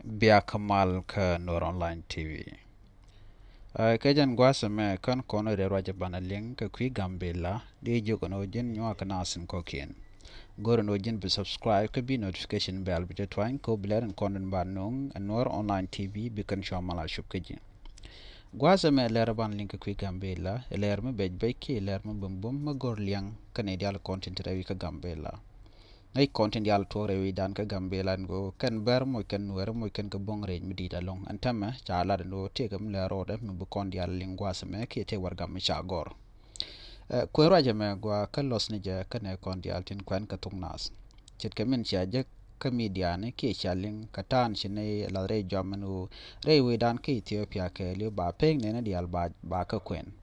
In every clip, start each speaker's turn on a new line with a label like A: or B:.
A: Bia Kamal ka Nur Online TV. Kajan gwasame kan kono de raja banaling ka kui gambela di jogo no jin nywa kana asin kokien. Goro no jin be subscribe ka bi notification bell bi twine ko blaren konden banung Nur Online TV bi kan shamala shub kajin. Gwasame lera banaling ka kui gambela ler me bej ki ler me bumbum ma gor liang kanedial content rewi ka gambela. Ngay content yal tore wi dan ka gambela go kan ber mo kan wer mo kan ka bong re mi dita long antama cha la no te kam la rode mi bu kon yal lingwa me ki te war gam cha gor ko raja me gwa ka los ni ja kan e kon yal tin kwan ka tung nas chit ka min cha je ka media ne ki cha ling ka tan shine la re jamanu re wi dan ki Ethiopia ke li ba peng ne dial ba ka kwen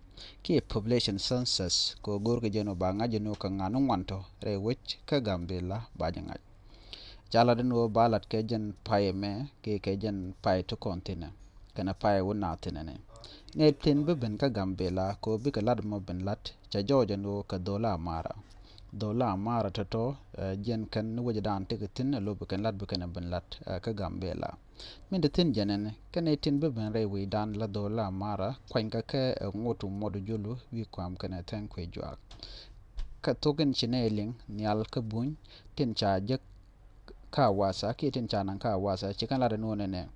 A: ki population census ko gorga jeno ba ngajeno ka nganu wanto re wich ka gambela ba janga chala deno balat ke jen paye me ke jen paye to kontina kana paye wona tinane ne tin be ben ka gambela ko bi ka lad mo ben lat cha joja no ka dola mara to jen kan no wajadan te tin lo be kan lad be kan ben lat ka gambela min de tin jenen kan e tin be ben re wi dan la dola mara kwan ka ke ngotu modu julu wi kwam kana tan kwe jwa ka token chineling nyal ka bun tin cha je ka wasa ki tin cha nan ka wasa chikan la no ne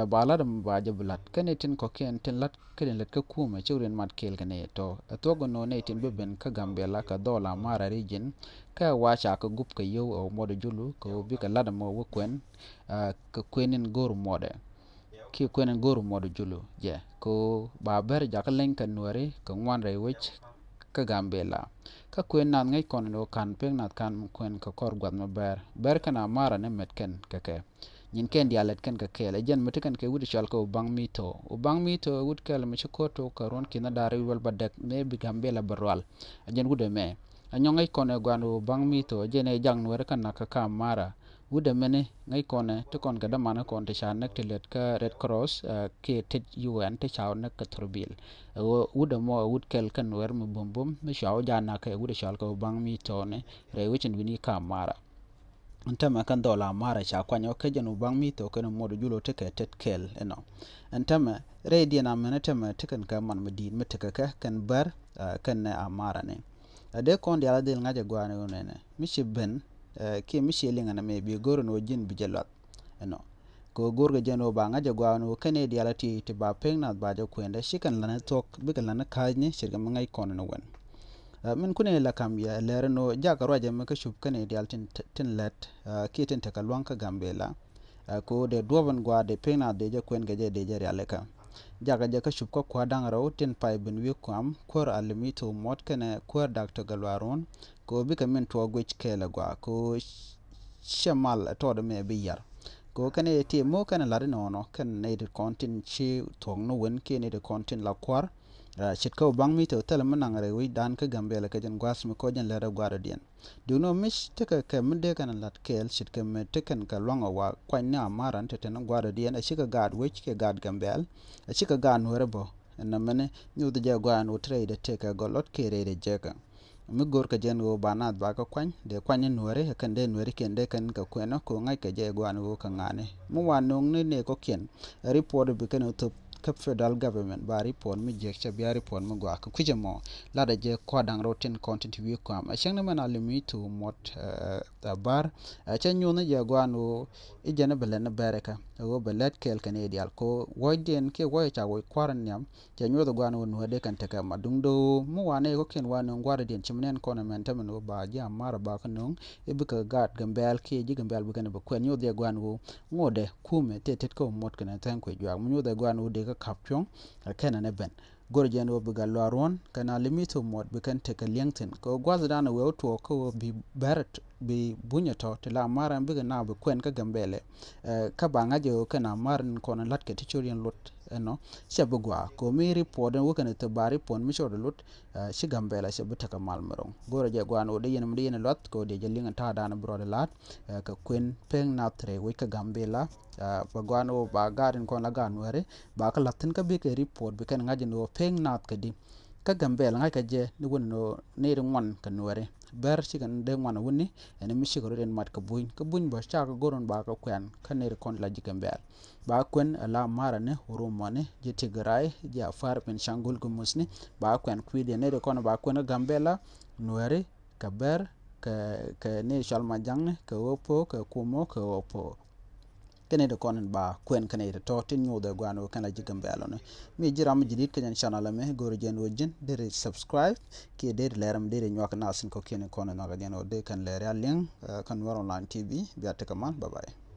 A: ba la dum ba je blat kan e tin ko ken tin lat ken lat ka kuma churin mat kel kane to go no ne tin be ben ka gambela ka dola mara region ka wacha ka gup ka yo o modu julu ko bi ka lada mo kwen ka kwenin gor mode ki kwenen goru modu julu je ko ba ber ja ka len kan nuare ka ngwan re wich ka gambela ka kwen nan ngai kon no kan peng nat kan kwen ka kor gwad ma ber kana mara ne metken keke nyin ken dialet ken ka kele jen metikan ke wudi chal ko bang mito wud kele mi ko to karon kina dare wal badek ne bi gambela barwal jen wude me anyo ngai kon e gwanu bang mito jen e jang nuare kan ka mara wude mene ngai kone to kon ga damana kon te shan nak telet ka red cross ke tet UN te chaw nak ka turbil wude mo wud kel kan wer mu bum mi chaw jana ka wude shal ko bang mi tone re wichin wini ka mara antama kan dola mara cha kwanyo ke jenu bang mi to kan modu julo te ke tet kel eno antama re diena mena tema te kan ka man medin meteka ka kan bar kan na amara ne ade kon dia dil ngaje gwane ne mi ben ki misheling ana me bi goro no jin bijelot eno ko gorga jeno ba ngaja gwano kane dialati te ba pengna ba ja kwenda shikan lana tok bikan lana kajni shirga mangai kono no wen min kune la kam ya lerno jaka roje me ka shub kane dialtin tin let ki tin ta kalwan ka gambela ko de doban gwa de pengna de ja kwen gaje de ja aleka jaga ja ka shub ko kwa dang raw tin pai bin wi kwam kor alimito mot kane kor dr galwaron ko bi ka min to gwech kela gwa ko shamal to de me biyar ko kane ti mo kana la no kan ne de content chi tong no wen ke ne de content la kwar chit ko bang mi to tel man ngare wi dan ka gambela ka jen gwas mi ko jen la da gwara dien do no mish te ka min de kana lat kel chit ka me te kan ka longa wa kwan na maran te ten gwara dien a chika gad wich ke gad gambel a chika gan werbo na mene nyu de ja gwa no trade te ka golot ke re de jeka mi gor ka jen go banat ba ka kwan de kwan nuore kan de nuore ken de kan ka kweno ko ngai ka je gwan go ka ngane mu wanong ne ko ken report bi kan to ka federal government ba report mi je cha bi report mu gwa ka kuje mo la da je ko dang roten content wi ko am shang na man alimi to mot bar cha nyu na je gwan o i jena belen bereka go belet kel kan e dial ko woiden ke wo cha wo kwaran nyam cha nyu da gwan no de kan ta ka madung do mu wane ko ken wan gwara den chimnen kono men tamno ba ja mara ba kanong e bika gat gambel ke ji gambel bu kan ba kwen nyu de gwan go ngode kume te ko mot kan tan ko jwa mu nyu de gwan o de ka kapchong kana ne ben gorjen o biga loron kana limito mod bi kan te ka liengten ko gwaza dana we to ko bi barat bi bunyato te la maran biga na bu kwen ka gambele ka ba ngaje kana maran kono latke ti chorien lot eno shabugwa ko mi report wo kana te bari pon mi chor lot shi gambela shi butaka malmero goro je gwano de yenum de yen lot ko de jelinga ta dana brode lat ka kwen peng na tre we ka gambela ba gwano ba garin ko la ganware ba ka latin ka bi ke report bi kan ngaje no peng na ka di ka gambela ngai ka je ni wono ne ri ngon ka nuare ber ci kan de wana wuni ene mi ci den mat ka buñ ba cha ka goron ba ka kwen kan ne kon la jikan bel ba kwen la mara ne rumane je tigray je afar pen shangul ko musni ba kwen kwide ne de kon ba kwen gambela nuere ka ber ka ne shalma jang ka opo ka kumo ka opo kene de konen ba kwen kene de to tin nyu de gwano kana jikan belo ne mi jiram jidit kenen channel me gor jen wojin de subscribe ki de leram de nyu kana sin ko kene konen na ga de kan le real link kan war online tv biya te kaman bye bye